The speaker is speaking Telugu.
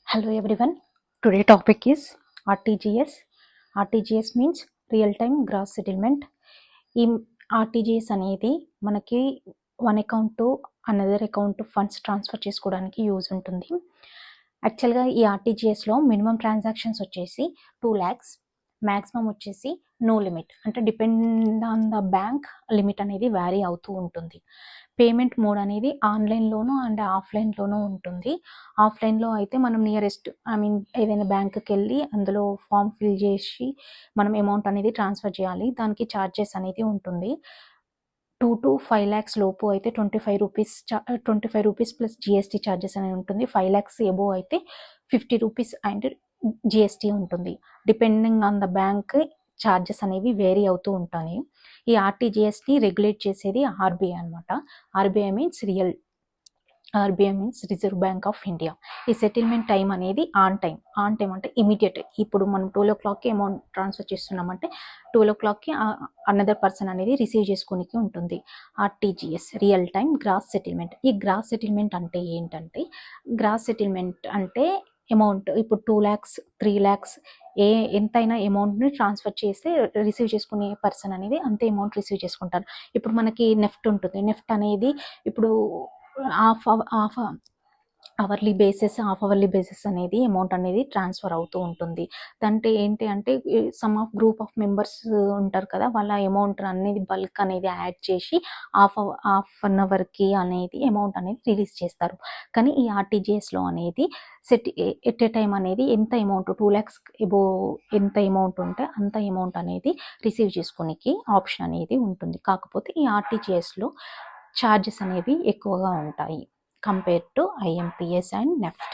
Hello everyone. Today topic is RTGS. RTGS means real time gross settlement. ఈ ఆర్టీజీఎస్ అనేది మనకి one account to another account funds transfer చేసుకోవడానికి యూజ్ ఉంటుంది. యాక్చువల్గా ఈ ఆర్టీజీఎస్లో మినిమం ట్రాన్సాక్షన్స్ వచ్చేసి 2 lakhs, మ్యాక్సిమం వచ్చేసి నో లిమిట్, అంటే depend on the bank limit అనేది వ్యారీ అవుతూ ఉంటుంది. పేమెంట్ మోడ్ అనేది ఆన్లైన్లోనూ అండ్ ఆఫ్లైన్లోనూ ఉంటుంది. ఆఫ్లైన్లో అయితే మనం నియరెస్ట్ ఏదైనా బ్యాంకుకి వెళ్ళి అందులో ఫామ్ ఫిల్ చేసి మనం అమౌంట్ అనేది ట్రాన్స్ఫర్ చేయాలి. దానికి ఛార్జెస్ అనేది ఉంటుంది. 2 to 5 lakhs లోపు అయితే 25 రూపీస్ ప్లస్ జిఎస్టీ ఛార్జెస్ అనేది ఉంటుంది. 5 lakhs ఎబో అయితే 50 రూపీస్ అండ్ జిఎస్టీ ఉంటుంది. Depending on the bank charges అనేవి వేరీ అవుతూ ఉంటాయి. ఈ ఆర్టీజీఎస్ని రెగ్యులేట్ చేసేది ఆర్బీఐ అనమాట. RBI means Reserve Bank of India. ఈ సెటిల్మెంట్ టైం అనేది ఆన్ టైం అంటే ఇమీడియట్. ఇప్పుడు మనం 12 o'clockకి అమౌంట్ ట్రాన్స్ఫర్ చేస్తున్నామంటే 12 o'clockకి అనదర్ పర్సన్ అనేది రిసీవ్ చేసుకోనికి ఉంటుంది. RTGS real time gross settlement. ఈ గ్రాస్ సెటిల్మెంట్ అంటే ఏంటంటే, గ్రాస్ సెటిల్మెంట్ అంటే అమౌంట్ ఇప్పుడు 2 lakhs 3 lakhs ఎంతైనా అమౌంట్ని ట్రాన్స్ఫర్ చేస్తే రిసీవ్ చేసుకునే పర్సన్ అనేది అంతే అమౌంట్ రిసీవ్ చేసుకుంటారు. ఇప్పుడు మనకి నెఫ్ట్ ఉంటుంది. నెఫ్ట్ అనేది ఇప్పుడు హాఫ్ అవర్లీ బేసిస్ అనేది అమౌంట్ అనేది ట్రాన్స్ఫర్ అవుతూ ఉంటుంది. దాంట్లో ఏంటి అంటే some of group of members ఉంటారు కదా, వాళ్ళ అమౌంట్ అనేది బల్క్ అనేది యాడ్ చేసి హాఫ్ అన్ అవర్కి అనేది అమౌంట్ అనేది రిలీజ్ చేస్తారు. కానీ ఈ ఆర్టీజీఎస్లో అనేది ఎట్ ఏ టైం అనేది ఎంత అమౌంట్ 2 lakhs ఎబో ఎంత అమౌంట్ ఉంటే అంత అమౌంట్ అనేది రిసీవ్ చేసుకోనికి ఆప్షన్ అనేది ఉంటుంది. కాకపోతే ఈ ఆర్టీజీఎస్లో ఛార్జెస్ అనేవి ఎక్కువగా ఉంటాయి compare to IMPS and NEFT.